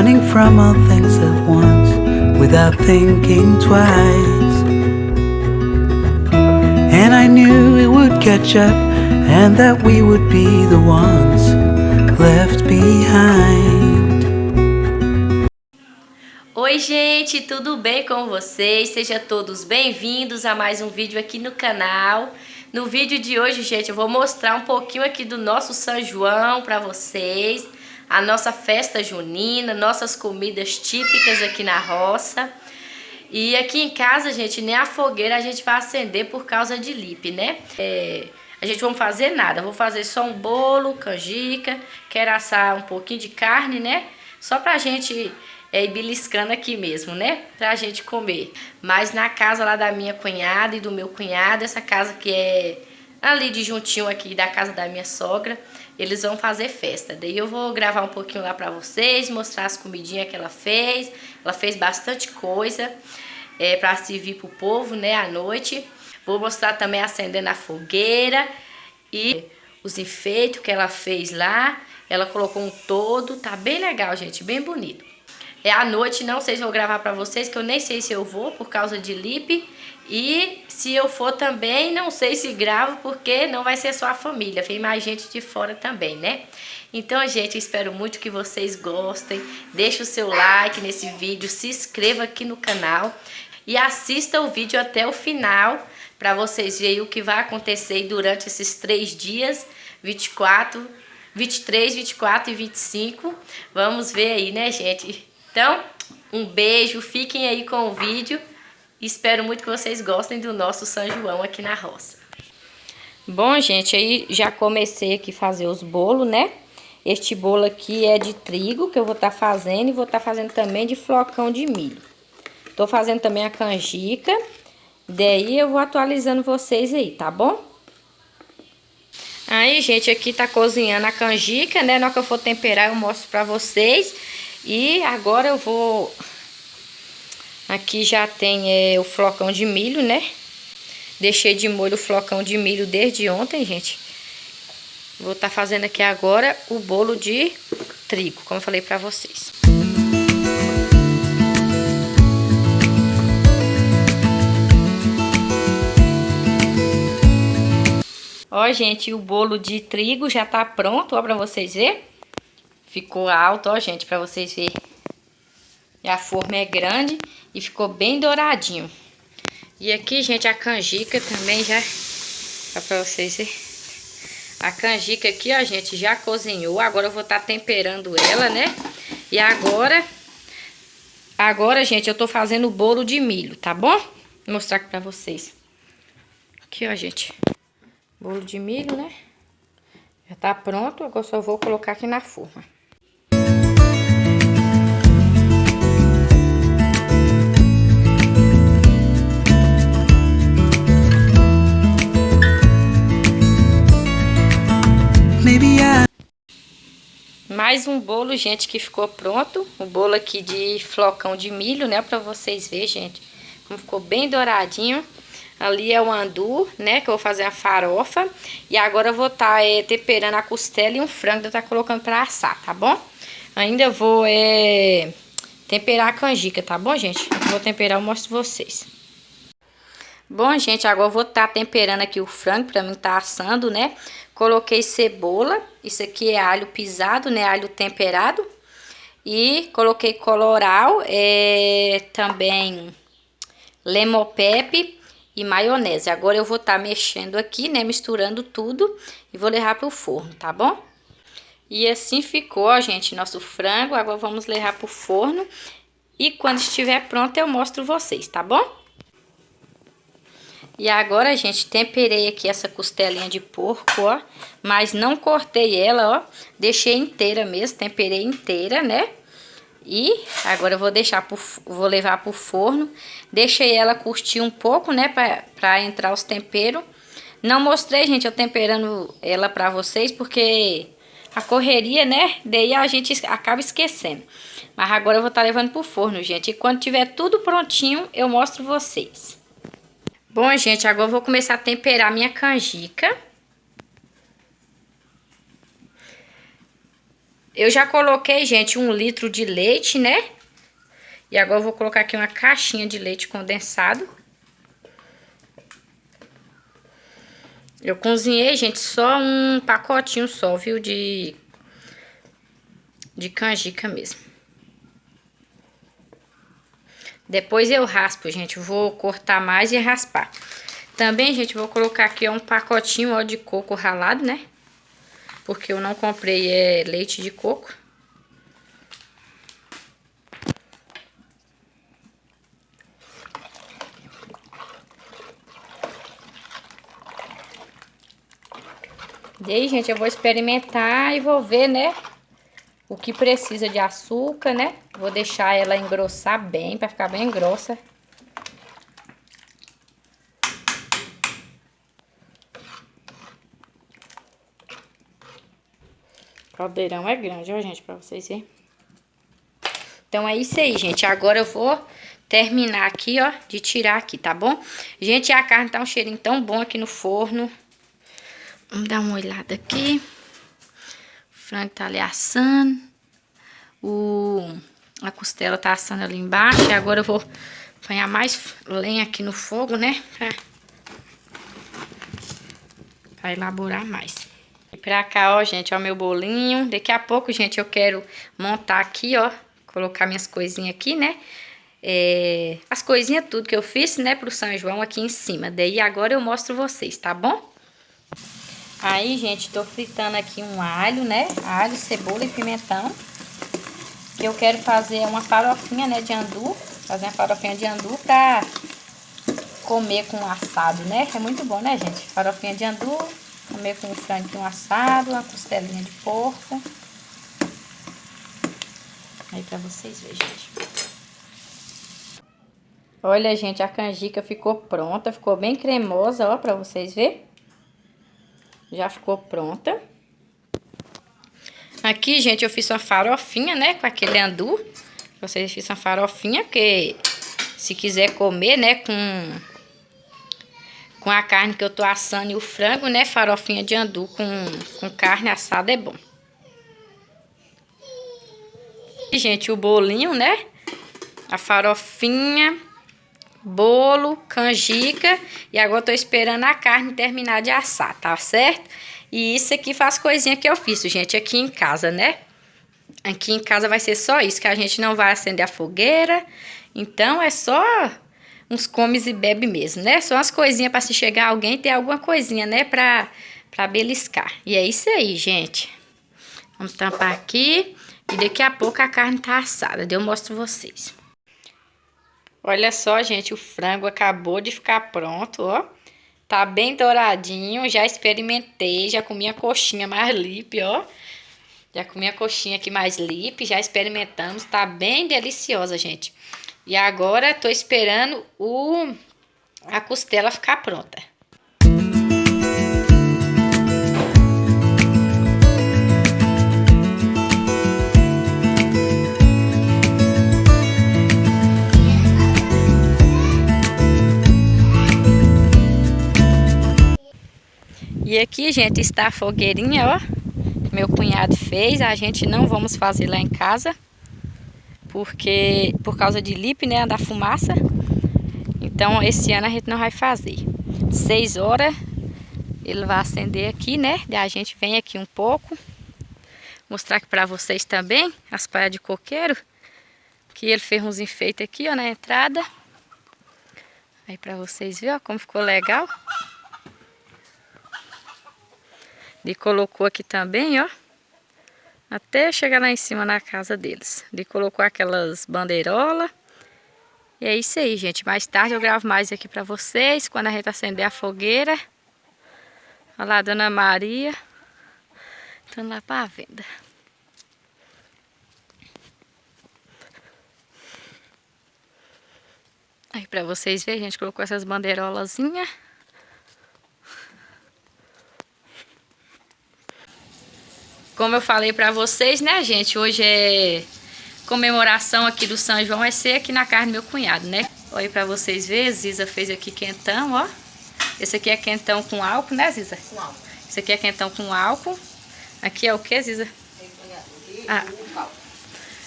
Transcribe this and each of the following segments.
running from all things at once, without thinking twice. And I knew it would catch up, and that we would be the ones left behind. Oi gente, tudo bem com vocês? Sejam todos bem-vindos a mais um vídeo aqui no canal. No vídeo de hoje, gente, eu vou mostrar um pouquinho aqui do nosso São João para vocês, a nossa festa junina, nossas comidas típicas aqui na roça. E aqui em casa, gente, nem a fogueira a gente vai acender por causa de Lipe, né? A gente não vai fazer nada, vou fazer só um bolo, canjica, quero assar um pouquinho de carne, né? Só pra gente ir beliscando aqui mesmo, né? Pra gente comer. Mas na casa lá da minha cunhada e do meu cunhado, essa casa que é ali de juntinho aqui da casa da minha sogra, eles vão fazer festa. Daí eu vou gravar um pouquinho lá pra vocês, mostrar as comidinhas que ela fez. Ela fez bastante coisa pra servir pro povo, né, à noite. Vou mostrar também acendendo a fogueira e os enfeites que ela fez lá. Ela colocou um todo, tá bem legal, gente, bem bonito. À noite, não sei se vou gravar pra vocês, que eu nem sei se eu vou por causa de Lipe. E se eu for também, não sei se gravo, porque não vai ser só a família, vem mais gente de fora também, né? Então, gente, eu espero muito que vocês gostem. Deixe o seu like nesse vídeo, se inscreva aqui no canal e assista o vídeo até o final, para vocês verem o que vai acontecer durante esses 3 dias, 23, 24 e 25. Vamos ver aí, né, gente? Então, um beijo, fiquem aí com o vídeo. Espero muito que vocês gostem do nosso São João aqui na roça. Bom, gente, aí já comecei aqui a fazer os bolos, né? Este bolo aqui é de trigo que eu vou estar fazendo e vou estar fazendo também de flocão de milho. Tô fazendo também a canjica, daí eu vou atualizando vocês aí, tá bom? Aí, gente, aqui tá cozinhando a canjica, né? Na hora que eu for temperar eu mostro pra vocês. E agora eu vou... Aqui já tem o flocão de milho, né? Deixei de molho o flocão de milho desde ontem, gente. Vou estar fazendo aqui agora o bolo de trigo, como eu falei pra vocês. Ó, gente, o bolo de trigo já tá pronto, ó, pra vocês verem. Ficou alto, ó, gente, pra vocês verem. E a forma é grande e ficou bem douradinho. E aqui, gente, a canjica também já... Ó, pra vocês verem. A canjica aqui, ó, gente, já cozinhou. Agora eu vou estar temperando ela, né? E agora, gente, eu tô fazendo o bolo de milho, tá bom? Vou mostrar aqui pra vocês. Aqui, ó, gente. Bolo de milho, né? Já tá pronto. Agora só vou colocar aqui na forma. Mais um bolo, gente, que ficou pronto. O bolo aqui de flocão de milho, né? Pra vocês verem, gente. Como ficou bem douradinho. Ali é o andu, né? Que eu vou fazer a farofa. E agora eu vou estar temperando a costela e um frango. Eu vou estar colocando pra assar, tá bom? Ainda vou temperar a canjica, tá bom, gente? Eu vou temperar, eu mostro vocês. Bom, gente, agora eu vou estar temperando aqui o frango pra mim estar assando, né? Coloquei cebola, isso aqui é alho pisado, né? Alho temperado. E coloquei colorau, também lemon-pepper e maionese. Agora eu vou estar mexendo aqui, né? Misturando tudo e vou levar pro forno, tá bom? E assim ficou, ó, gente, nosso frango. Agora vamos levar pro forno. E quando estiver pronto eu mostro vocês, tá bom? E agora, gente, temperei aqui essa costelinha de porco, ó. Mas não cortei ela, ó. Deixei inteira mesmo, temperei inteira, né? E agora eu vou vou levar pro forno. Deixei ela curtir um pouco, né? Pra entrar os temperos. Não mostrei, gente, eu temperando ela pra vocês, porque a correria, né? Daí a gente acaba esquecendo. Mas agora eu vou estar levando pro forno, gente. E quando tiver tudo prontinho, eu mostro vocês. Bom, gente, agora eu vou começar a temperar minha canjica. Eu já coloquei, gente, 1 litro de leite, né? E agora eu vou colocar aqui uma caixinha de leite condensado. Eu cozinhei, gente, só um pacotinho só, viu? De canjica mesmo. Depois eu raspo, gente. Vou cortar mais e raspar. Também, gente, vou colocar aqui ó, um pacotinho ó, de coco ralado, né? Porque eu não comprei leite de coco. E aí, gente, eu vou experimentar e vou ver, né? O que precisa de açúcar, né? Vou deixar ela engrossar bem, pra ficar bem grossa. O caldeirão é grande, ó, gente, pra vocês verem. Então é isso aí, gente. Agora eu vou terminar aqui, ó, de tirar aqui, tá bom? Gente, a carne tá um cheirinho tão bom aqui no forno. Vamos dar uma olhada aqui. O frango tá ali assando. A costela tá assando ali embaixo. E agora eu vou apanhar mais lenha aqui no fogo, né? Pra elaborar mais. E pra cá, ó, gente, ó, meu bolinho. Daqui a pouco, gente, eu quero montar aqui, ó. Colocar minhas coisinhas aqui, né? As coisinhas, tudo que eu fiz, né? Pro São João aqui em cima. Daí agora eu mostro vocês, tá bom? Aí, gente, tô fritando aqui um alho, né? Alho, cebola e pimentão. Que eu quero fazer uma farofinha, né, de andu. Fazer uma farofinha de andu pra comer com assado, né? É muito bom, né, gente? Farofinha de andu, comer com um franguinho assado, uma costelinha de porco. Aí pra vocês verem, gente. Olha, gente, a canjica ficou pronta. Ficou bem cremosa, ó, pra vocês verem. Já ficou pronta. Aqui, gente, eu fiz uma farofinha, né, com aquele andu. Vocês fiz uma farofinha, que se quiser comer, né, com a carne que eu tô assando e o frango, né, farofinha de andu com carne assada é bom. E, gente, o bolinho, né, a farofinha, bolo, canjica. E agora eu tô esperando a carne terminar de assar, tá certo? E isso aqui faz coisinha que eu fiz, gente, aqui em casa, né? Aqui em casa vai ser só isso, que a gente não vai acender a fogueira. Então, é só uns comes e bebe mesmo, né? Só umas coisinhas pra se chegar alguém ter alguma coisinha, né? Pra beliscar. E é isso aí, gente. Vamos tampar aqui. E daqui a pouco a carne tá assada. Daí eu mostro vocês. Olha só, gente, o frango acabou de ficar pronto, ó. Tá bem douradinho, já experimentei, já comi a coxinha mais lipe, ó. Já comi a coxinha aqui mais lipe, já experimentamos, tá bem deliciosa, gente. E agora tô esperando a costela ficar pronta. E aqui, gente, está a fogueirinha, ó. Meu cunhado fez. A gente não vamos fazer lá em casa. Porque, por causa de lipe, né, da fumaça. Então, esse ano a gente não vai fazer. 6 horas, ele vai acender aqui, né. Daí a gente vem aqui um pouco. Mostrar aqui pra vocês também as palhas de coqueiro. Que ele fez uns enfeites aqui, ó, na entrada. Aí pra vocês verem, ó, como ficou legal. Ele colocou aqui também, ó. Até chegar lá em cima na casa deles. Ele colocou aquelas bandeirolas. E é isso aí, gente. Mais tarde eu gravo mais aqui pra vocês. Quando a gente acender a fogueira. Olha lá a Dona Maria. Estão lá pra venda. Aí pra vocês verem, a gente colocou essas bandeirolazinhas. Como eu falei pra vocês, né, gente? Hoje é comemoração aqui do São João. Vai ser aqui na casa do meu cunhado, né? Olha aí pra vocês verem. Ziza fez aqui quentão, ó. Esse aqui é quentão com álcool, né, Ziza? Com álcool. Esse aqui é quentão com álcool. Aqui é o que, Ziza?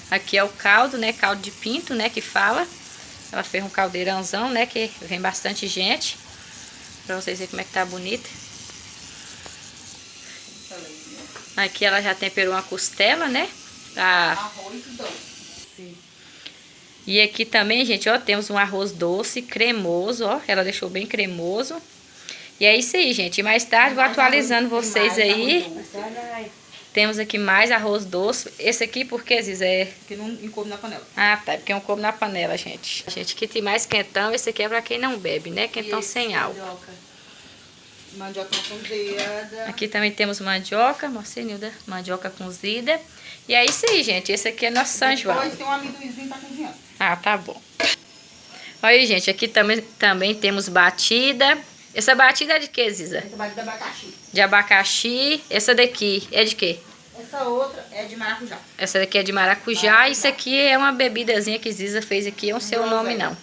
Aqui é o caldo, né? Caldo de pinto, né? Que fala. Ela fez um caldeirãozão, né? Que vem bastante gente. Pra vocês verem como é que tá bonita. Aqui ela já temperou uma costela, né? Arroz doce. E aqui também, gente, ó, temos um arroz doce, cremoso, ó. Ela deixou bem cremoso. E é isso aí, gente. Mais tarde vou atualizando vocês aí. Temos aqui mais arroz doce. Esse aqui, por que, Ziza? Porque não coube na panela. Ah, tá. Porque é um couve na panela, gente. Gente, aqui tem mais quentão. Esse aqui é pra quem não bebe, né? Quentão sem álcool. Mandioca cozida. Aqui também temos mandioca. Mostra aí, Nilda. Mandioca cozida. E é isso aí, gente. Esse aqui é nosso São João. Depois tem um amendoinzinho que tá cozinhando. Ah, tá bom. Olha aí, gente. Aqui também temos batida. Essa batida é de que, Ziza? Essa batida de abacaxi. De abacaxi. Essa daqui é de quê? Essa outra é de maracujá. Essa daqui é de maracujá. Isso aqui é uma bebidazinha que Ziza fez aqui. Eu não sei o nome, não.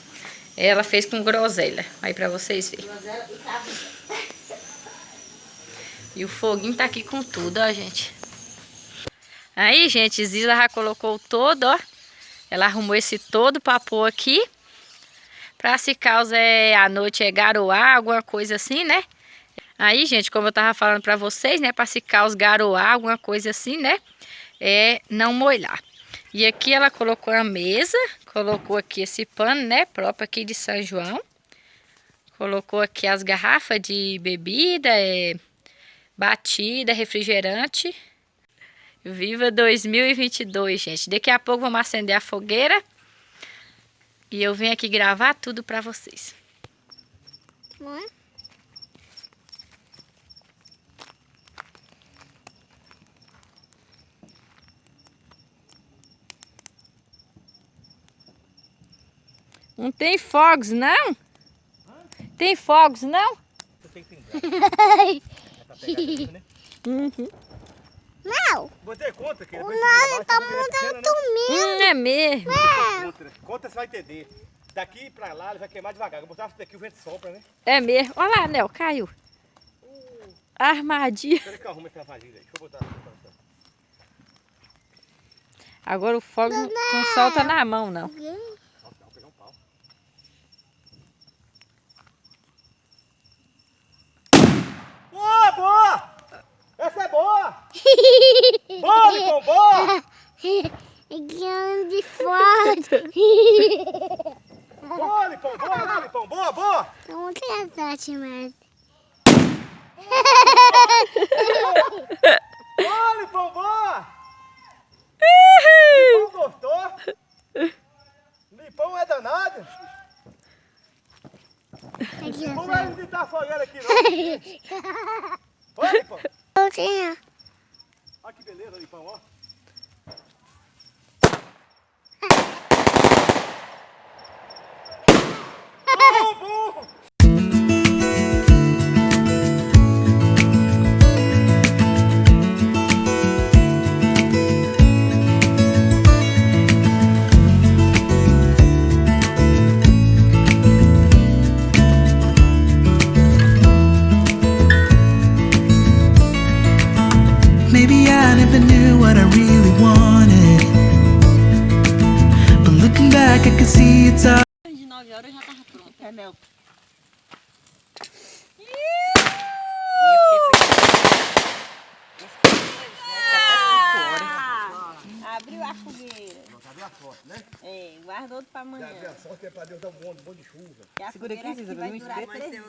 Ela fez com groselha. Aí pra vocês verem. Groselha e carne. E o foguinho tá aqui com tudo, ó, gente. Aí, gente, Ziza já colocou todo, ó. Ela arrumou esse todo pra pôr aqui. Pra se caso à noite garoar, alguma coisa assim, né? Aí, gente, como eu tava falando pra vocês, né? Pra se caso garoar, alguma coisa assim, né? Não molhar. E aqui ela colocou a mesa. Colocou aqui esse pano, né? Próprio aqui de São João. Colocou aqui as garrafas de bebida, batida, refrigerante. Viva 2022, gente. Daqui a pouco vamos acender a fogueira. E eu venho aqui gravar tudo pra vocês. Não tem fogos, não? Tem fogos, não? Você tem que pingar. Pra pegar isso, né? Não! Botei conta, que O nós tá mandando dormir. É mesmo. Conta, você vai entender. Daqui pra lá ele vai queimar devagar. Eu botar daqui o vento sopra, né? É mesmo. Olha lá, Nel, caiu. Armadilha. Espera que eu arrumo essa armadilha aí. Deixa eu botar aqui. Agora o fogo não solta na mão, não. Vou pegar um pau. Boa, boa! Essa é boa! Boa, Licão, boa! Grande foto. Boa, Lipão, boa, lá, Lipão, boa, boa! Não tem sorte mais. Boa, Lipão, boa! Lipão gostou? Lipão é danado? Lipão vai visitar a fogueira aqui, não. Olha, Lipão. Não tinha. Olha que beleza, Lipão, ó. Burro! Maybe I never knew what I really wanted, but looking back I can see it's all. De 9 horas já tava pronto. É mel. Abriu a fogueira. Abriu a foto, né? É, guardou pra amanhã. Abriu a sorte é pra Deus dar um bom de chuva. E a Segura fogueira aqui, Ziza, vai não durar esquenta. 3 dias.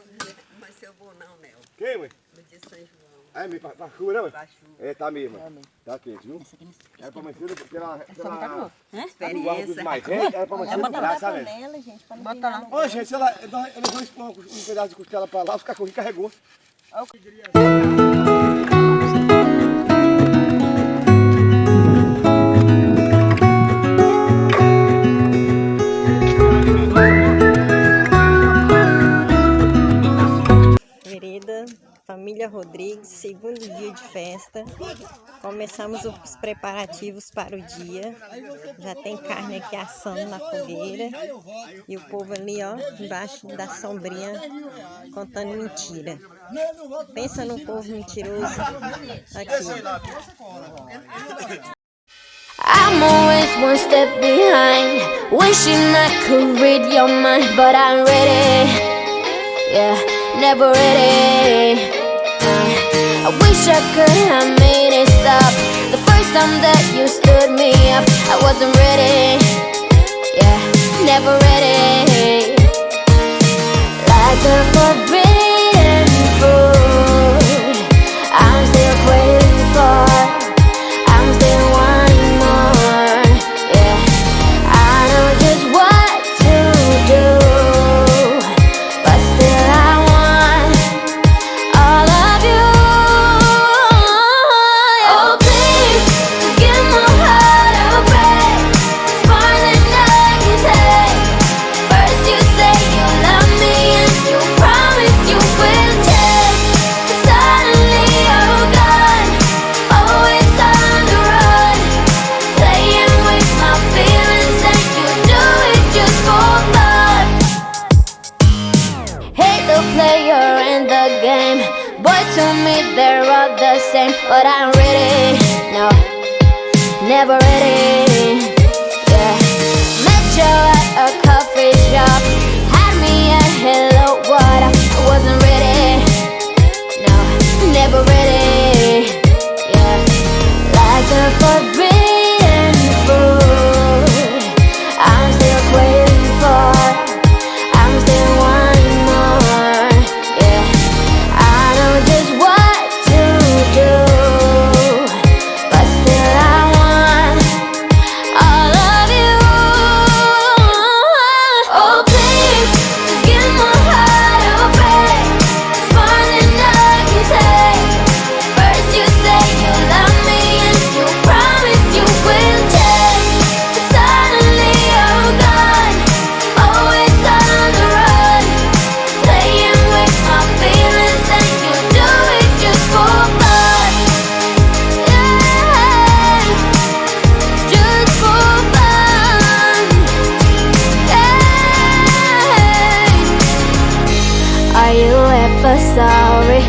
Mas seu bom não, Nel. Quem, ué? No dia de São João. É meio pra chuva, né, ué? Pra chuva. É, tá mesmo. Tá quente, viu? É pra amanhecer pela Experiência. mais velho, é pra amanhecer no Bota na braço, sabe? panela, gente, pra não Bota virar lá. no- Ô, gente, se ela, eu vou expor um pedaço de costela pra lá, os cachorrinhos carregou. Vereda, família Rodrigues, segundo dia de festa. Começamos os preparativos para o dia. Já tem carne aqui assando na fogueira. E o povo ali, ó, embaixo da sombrinha, contando mentira. Pensa num povo mentiroso aqui. I'm always one step behind, wishing I could read your mind, but I'm ready, yeah, never ready. I wish I could have made it stop the first time that you stood me up. I wasn't ready, yeah, never ready. Like the forbidden fruit, I'm still waiting for, I'm still wanting more, yeah. I know just what to do, but still I want all of you. Oh please, just give my heart a break. It's more than I can take. First you say you love me and you promise you will change, but suddenly you're gone, always on the run, playing with my feelings, and you do it just for fun. Hate the player in the game, boy to me they're all the same, but I'm ready, no, never ready, yeah. Met you at a coffee shop, had me a hello, what up, I wasn't ready, no, never ready, yeah. Like the forbidden fruit, I'm still waiting for, I'm still wanting more, yeah. I know just what to do, but still I want all of you. Oh please, just give my heart a break. It's more than I can take. First you say you love me and you promise you will change, but suddenly you're gone, always on the run, playing with my feelings, and you do it just for fun, yeah, just for fun, yeah. Are you ever sorry?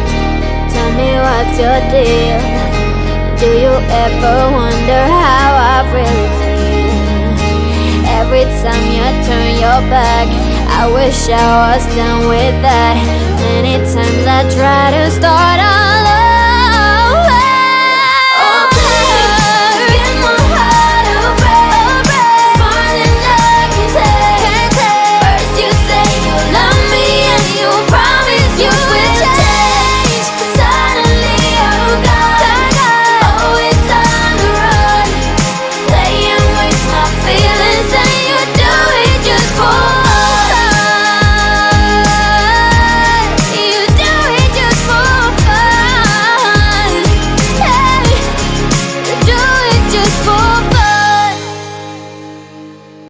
Tell me what's your deal. Do you ever wonder how I really feel? Every time you turn your back, I wish I was done with that. Many times I try to start all